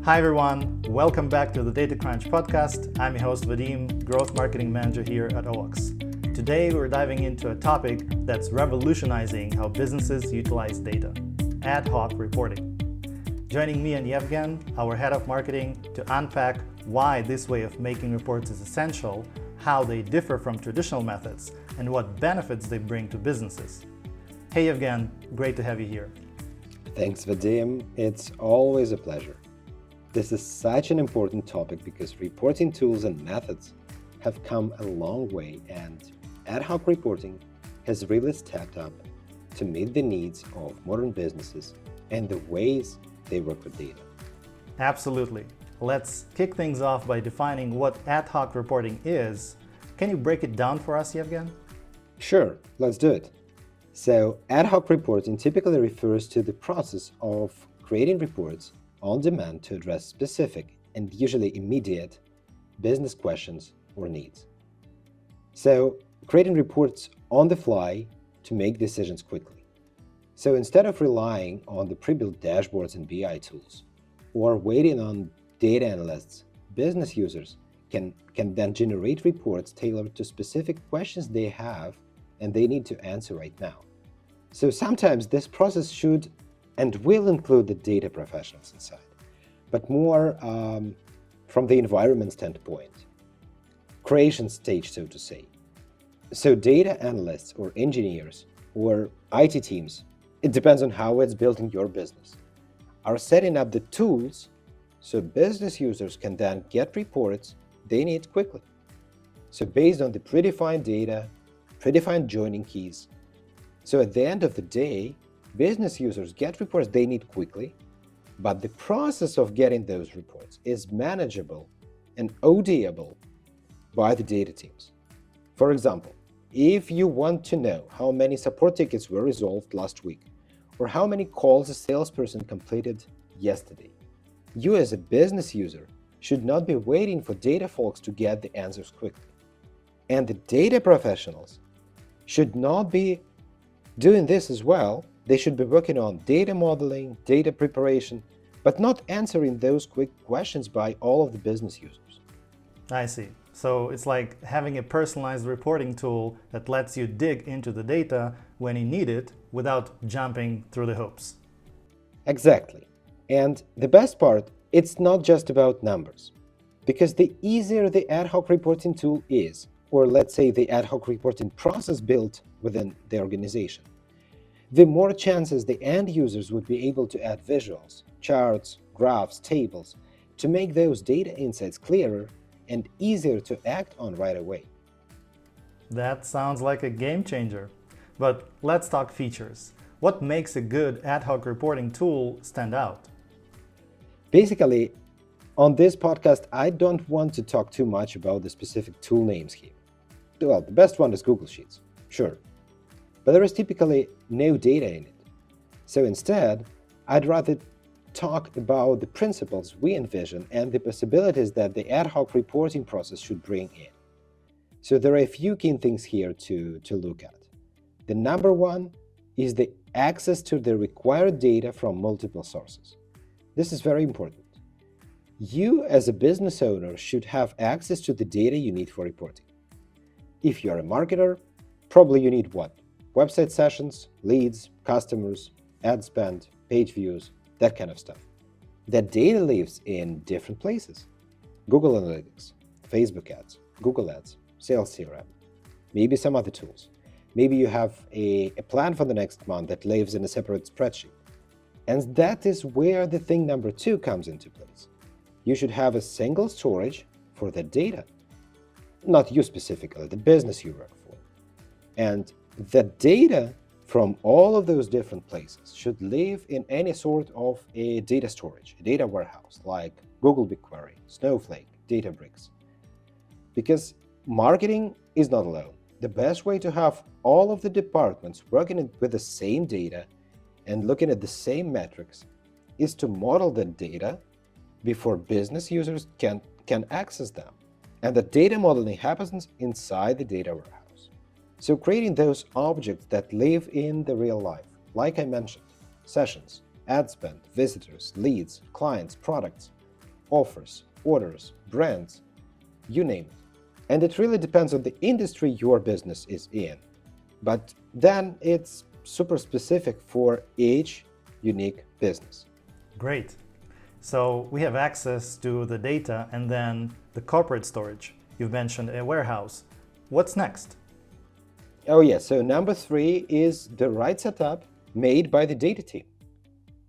Hi everyone, welcome back to the Data Crunch podcast. I'm your host Vadym, Growth Marketing Manager here at OX. Today we're diving into a topic that's revolutionizing how businesses utilize data, ad hoc reporting. Joining me and Ievgen, our head of marketing, to unpack why this way of making reports is essential, how they differ from traditional methods, and what benefits they bring to businesses. Hey Ievgen, great to have you here. Thanks Vadym, it's always a pleasure. This is such an important topic because reporting tools and methods have come a long way, and ad hoc reporting has really stepped up to meet the needs of modern businesses and the ways they work with data. Absolutely. Let's kick things off by defining what ad hoc reporting is. Can you break it down for us, Ievgen? Sure, let's do it. So, ad hoc reporting typically refers to the process of creating reports on demand to address specific and usually immediate business questions or needs. So, creating reports on the fly to make decisions quickly. So instead of relying on the pre-built dashboards and BI tools or waiting on data analysts, business users can then generate reports tailored to specific questions they have and they need to answer right now. So sometimes this process should and will include the data professionals inside, but more from the environment standpoint, creation stage, so to say. So data analysts or engineers or IT teams, it depends on how it's built in your business, are setting up the tools so business users can then get reports they need quickly. So based on the predefined data, predefined joining keys, so at the end of the day, business users get reports they need quickly, but the process of getting those reports is manageable and auditable by the data teams. For example, if you want to know how many support tickets were resolved last week, or how many calls a salesperson completed yesterday, you as a business user should not be waiting for data folks to get the answers quickly. And the data professionals should not be doing this as well. They should be working on data modeling, data preparation, but not answering those quick questions by all of the business users. I see. So it's like having a personalized reporting tool that lets you dig into the data when you need it without jumping through the hoops. Exactly. And the best part, it's not just about numbers. Because the easier the ad hoc reporting tool is, or let's say the ad hoc reporting process built within the organization, the more chances the end users would be able to add visuals, charts, graphs, tables, to make those data insights clearer and easier to act on right away. That sounds like a game changer. But let's talk features. What makes a good ad hoc reporting tool stand out? Basically, on this podcast, I don't want to talk too much about the specific tool names here. Well, the best one is Google Sheets, sure. But there is typically no data in it. So instead, I'd rather talk about the principles we envision and the possibilities that the ad hoc reporting process should bring in. So there are a few key things here to look at. The number one is the access to the required data from multiple sources. This is very important. You as a business owner should have access to the data you need for reporting. If you're a marketer, probably you need what? Website sessions, leads, customers, ad spend, page views, that kind of stuff. That data lives in different places. Google Analytics, Facebook ads, Google Ads, Sales CRM, maybe some other tools. Maybe you have a plan for the next month that lives in a separate spreadsheet. And that is where the thing number two comes into place. You should have a single storage for the data. Not you specifically, the business you work for. And the data from all of those different places should live in any sort of a data storage, a data warehouse like Google BigQuery, Snowflake, Databricks. Because marketing is not alone. The best way to have all of the departments working with the same data and looking at the same metrics is to model the data before business users can access them. And the data modeling happens inside the data warehouse. So creating those objects that live in the real life, like I mentioned, sessions, ad spend, visitors, leads, clients, products, offers, orders, brands, you name it. And it really depends on the industry your business is in. But then it's super specific for each unique business. Great. So we have access to the data and then the corporate storage. You've mentioned a warehouse. What's next? Oh yeah, so number 3 is the right setup made by the data team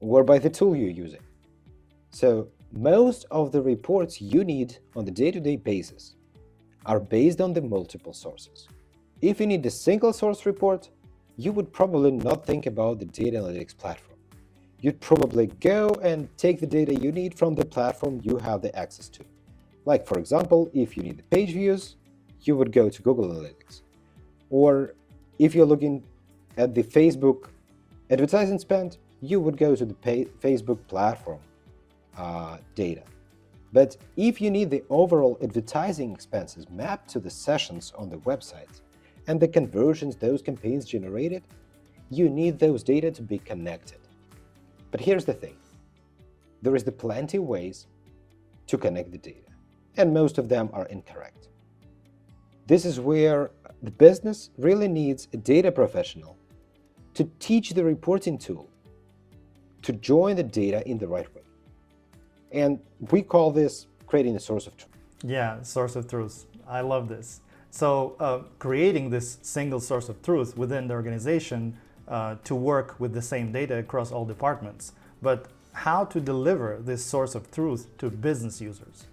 or by the tool you're using. So most of the reports you need on the day-to-day basis are based on the multiple sources. If you need a single source report, you would probably not think about the data analytics platform. You'd probably go and take the data you need from the platform you have the access to. Like, for example, if you need the page views, you would go to Google Analytics. Or if you're looking at the Facebook advertising spend, you would go to the Facebook platform data. But if you need the overall advertising expenses mapped to the sessions on the website and the conversions those campaigns generated, you need those data to be connected. But here's the thing. There is plenty of ways to connect the data, and most of them are incorrect. This is where the business really needs a data professional to teach the reporting tool to join the data in the right way. And we call this creating a source of truth. Yeah, source of truth. I love this. So creating this single source of truth within the organization to work with the same data across all departments. But how to deliver this source of truth to business users?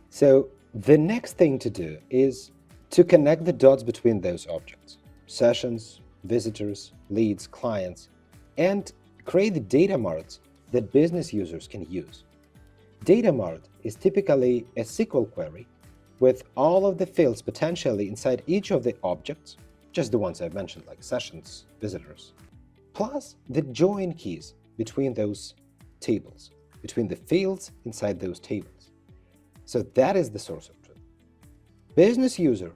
So the next thing to do is to connect the dots between those objects, sessions, visitors, leads, clients, and create the data marts that business users can use. Data mart is typically a SQL query with all of the fields potentially inside each of the objects, just the ones I've mentioned, like sessions, visitors, plus the join keys between those tables, between the fields inside those tables. So that is the source of truth. Business user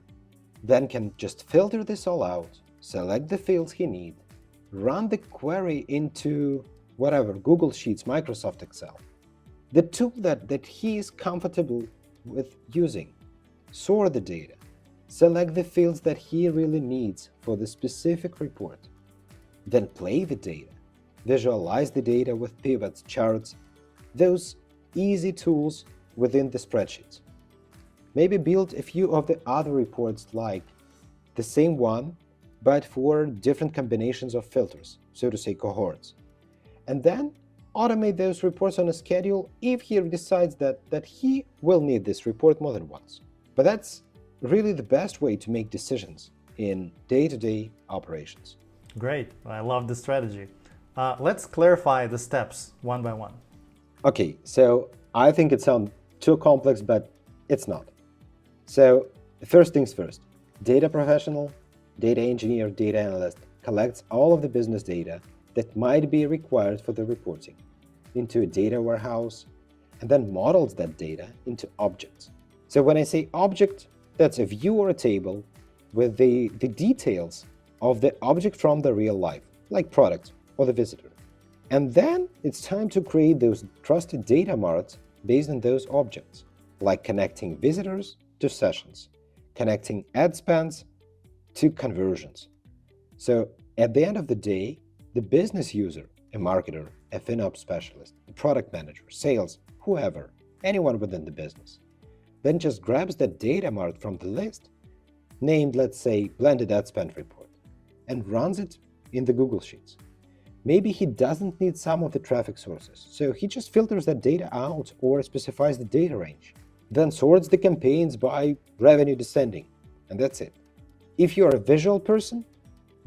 then can just filter this all out, select the fields he needs, run the query into whatever, Google Sheets, Microsoft Excel, the tool that he is comfortable with using, sort the data, select the fields that he really needs for the specific report, then play the data, visualize the data with pivots, charts, those easy tools within the spreadsheets. Maybe build a few of the other reports like the same one, but for different combinations of filters, so to say cohorts. And then automate those reports on a schedule if he decides that he will need this report more than once. But that's really the best way to make decisions in day-to-day operations. Great. I love the strategy. Let's clarify the steps one by one. Okay, so I think it sounds too complex, but it's not. So first things first, data professional, data engineer, data analyst collects all of the business data that might be required for the reporting into a data warehouse and then models that data into objects. So when I say object, that's a view or a table with the details of the object from the real life, like product or the visitor. And then it's time to create those trusted data marts based on those objects, like connecting visitors to sessions, connecting ad spends to conversions. So at the end of the day, the business user, a marketer, a FinOps specialist, a product manager, sales, whoever, anyone within the business, then just grabs that data mart from the list, named, let's say, blended ad spend report, and runs it in the Google Sheets. Maybe he doesn't need some of the traffic sources, so he just filters that data out or specifies the data range, then sorts the campaigns by revenue descending, and that's it. If you're a visual person,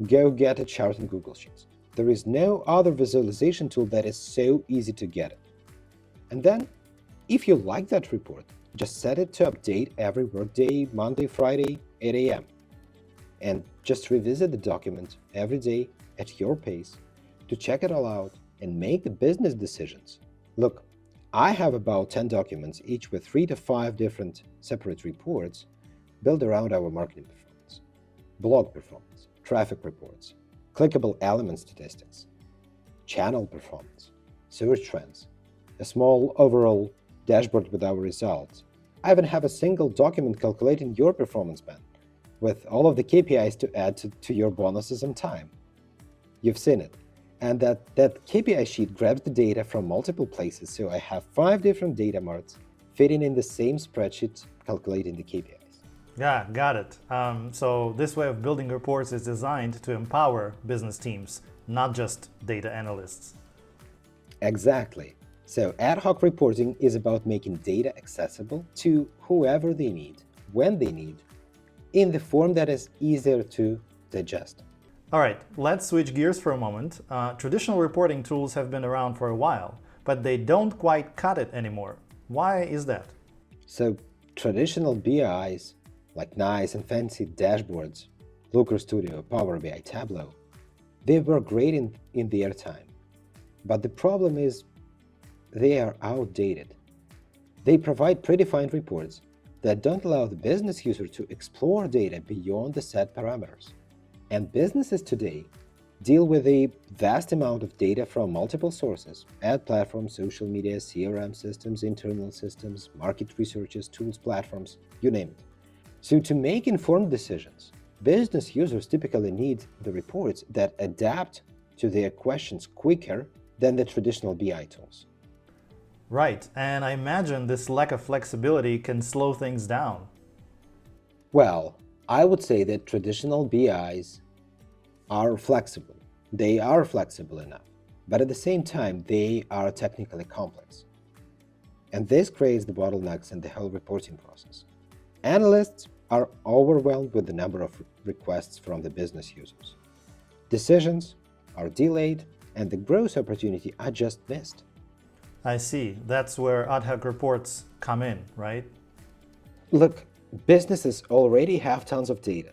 go get a chart in Google Sheets. There is no other visualization tool that is so easy to get it. And then, if you like that report, just set it to update every workday, Monday, Friday, 8 a.m. And just revisit the document every day at your pace to check it all out and make the business decisions. Look, I have about 10 documents, each with 3 to 5 different separate reports built around our marketing performance, blog performance, traffic reports, clickable element statistics, channel performance, search trends, a small overall dashboard with our results. I even have a single document calculating your performance band with all of the KPIs to add to your bonuses and time. You've seen it. And that KPI sheet grabs the data from multiple places, so I have 5 different data marts fitting in the same spreadsheet calculating the KPIs. Yeah, got it. So this way of building reports is designed to empower business teams, not just data analysts. Exactly. So ad hoc reporting is about making data accessible to whoever they need, when they need, in the form that is easier to digest. All right, let's switch gears for a moment. Traditional reporting tools have been around for a while, but they don't quite cut it anymore. Why is that? So traditional BIs, like nice and fancy dashboards, Looker Studio, Power BI, Tableau, they were great in their time. But the problem is they are outdated. They provide predefined reports that don't allow the business user to explore data beyond the set parameters. And businesses today deal with a vast amount of data from multiple sources: ad platforms, social media, CRM systems, internal systems, market researches, tools, platforms, you name it. So to make informed decisions, business users typically need the reports that adapt to their questions quicker than the traditional BI tools. Right, and I imagine this lack of flexibility can slow things down. Well, I would say that traditional BIs are flexible. They are flexible enough, but at the same time, they are technically complex. And this creates the bottlenecks in the whole reporting process. Analysts are overwhelmed with the number of requests from the business users. Decisions are delayed, and the growth opportunity are just missed. I see. That's where ad hoc reports come in, right? Look, businesses already have tons of data,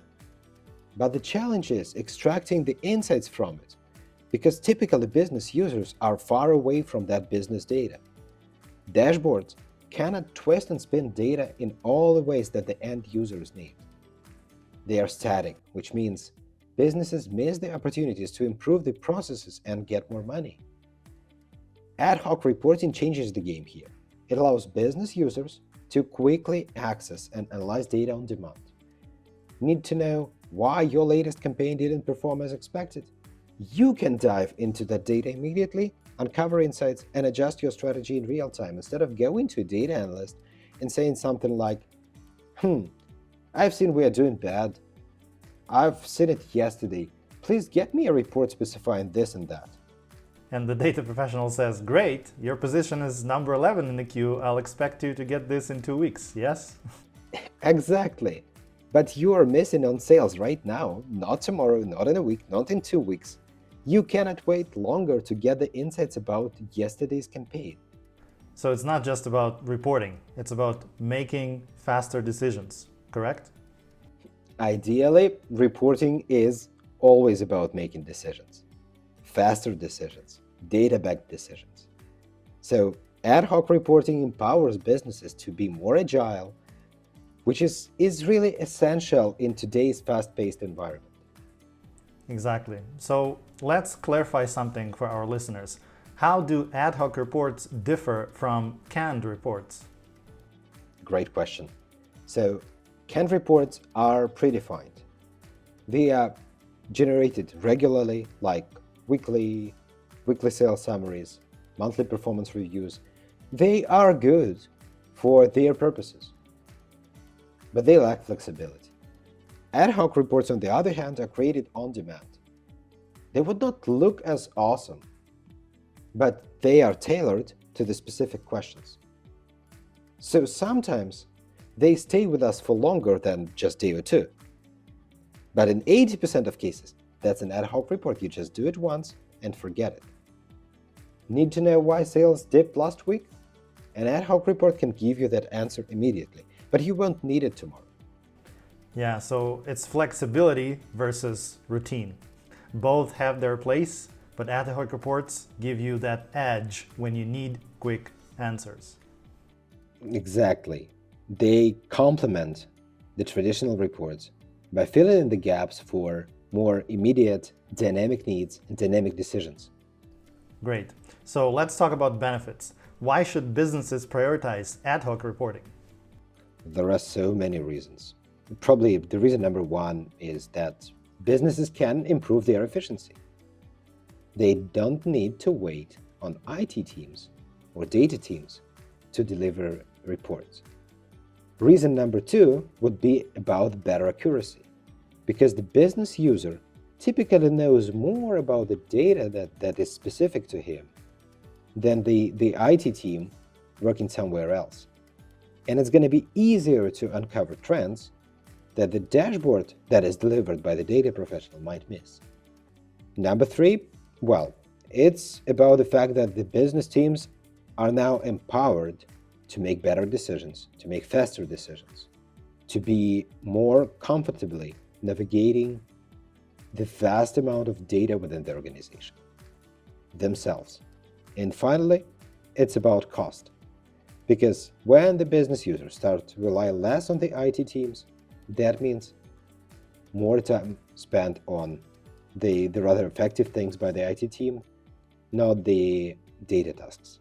but the challenge is extracting the insights from it, because typically business users are far away from that business data. Dashboards cannot twist and spin data in all the ways that the end users need. They are static, which means businesses miss the opportunities to improve the processes and get more money. Ad hoc reporting changes the game here. It allows business users to quickly access and analyze data on demand. Need to know why your latest campaign didn't perform as expected? You can dive into that data immediately, uncover insights, and adjust your strategy in real time instead of going to a data analyst and saying something like, I've seen we are doing bad. I've seen it yesterday. Please get me a report specifying this and that. And the data professional says, great, your position is number 11 in the queue. I'll expect you to get this in 2 weeks, yes? Exactly. But you are missing on sales right now, not tomorrow, not in a week, not in 2 weeks. You cannot wait longer to get the insights about yesterday's campaign. So it's not just about reporting, it's about making faster decisions, correct? Ideally, reporting is always about making decisions. Faster decisions, data-backed decisions. So ad hoc reporting empowers businesses to be more agile, which is really essential in today's fast-paced environment. Exactly. So let's clarify something for our listeners. How do ad hoc reports differ from canned reports? Great question. So canned reports are predefined. They are generated regularly, like weekly sales summaries, monthly performance reviews. They are good for their purposes, but they lack flexibility. Ad hoc reports, on the other hand, are created on demand. They would not look as awesome, but they are tailored to the specific questions. So sometimes they stay with us for longer than just a day or two. But in 80% of cases, that's an ad hoc report. You just do it once and forget it. Need to know why sales dipped last week? An ad hoc report can give you that answer immediately, but you won't need it tomorrow. Yeah, so it's flexibility versus routine. Both have their place, but ad hoc reports give you that edge when you need quick answers. Exactly. They complement the traditional reports by filling in the gaps for more immediate dynamic needs and dynamic decisions. Great. So let's talk about benefits. Why should businesses prioritize ad hoc reporting? There are so many reasons. Probably the reason number one is that businesses can improve their efficiency. They don't need to wait on IT teams or data teams to deliver reports. Reason number two would be about better accuracy, because the business user typically knows more about the data that is specific to him than the IT team working somewhere else. And it's going to be easier to uncover trends that the dashboard that is delivered by the data professional might miss. Number three, well, it's about the fact that the business teams are now empowered to make better decisions, to make faster decisions, to be more comfortably navigating the vast amount of data within the organization themselves. And finally, it's about cost. Because when the business users start to rely less on the IT teams, that means more time spent on the rather effective things by the IT team, not the data tasks.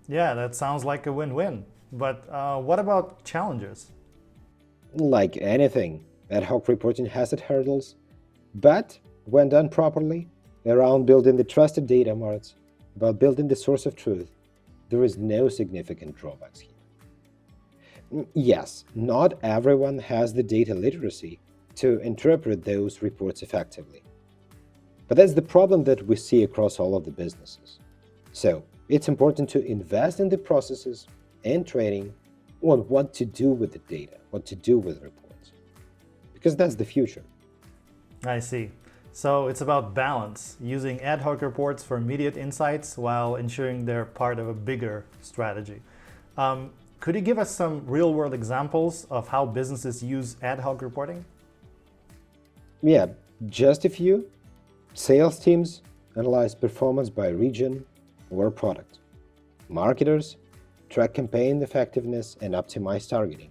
Yeah, that sounds like a win-win. But what about challenges? Like anything, ad hoc reporting has its hurdles, but when done properly, around building the trusted data marts, about building the source of truth, there is no significant drawbacks here. Yes, not everyone has the data literacy to interpret those reports effectively. But that's the problem that we see across all of the businesses. So it's important to invest in the processes and training on what to do with the data, what to do with reports, because that's the future. I see. So it's about balance, using ad hoc reports for immediate insights while ensuring they're part of a bigger strategy. Could you give us some real-world examples of how businesses use ad hoc reporting? Yeah, just a few. Sales teams analyze performance by region or product. Marketers track campaign effectiveness and optimize targeting.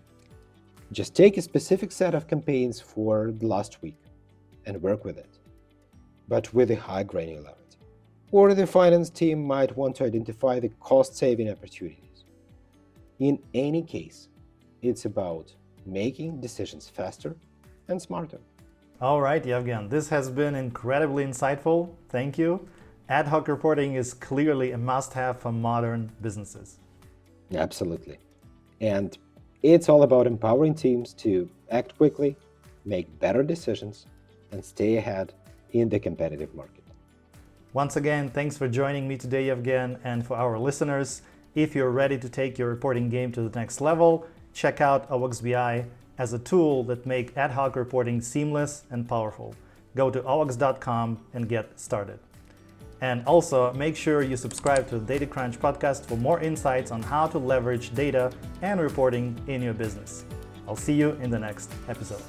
Just take a specific set of campaigns for the last week and work with it, but with a high granularity. Or the finance team might want to identify the cost-saving opportunities. In any case, it's about making decisions faster and smarter. All right, Ievgen, this has been incredibly insightful. Thank you. Ad hoc reporting is clearly a must-have for modern businesses. Absolutely. And it's all about empowering teams to act quickly, make better decisions, and stay ahead in the competitive market. Once again, thanks for joining me today, Ievgen, and for our listeners. If you're ready to take your reporting game to the next level, check out AWACS as a tool that makes ad hoc reporting seamless and powerful. Go to awacs.com and get started. And also, make sure you subscribe to the Data Crunch podcast for more insights on how to leverage data and reporting in your business. I'll see you in the next episode.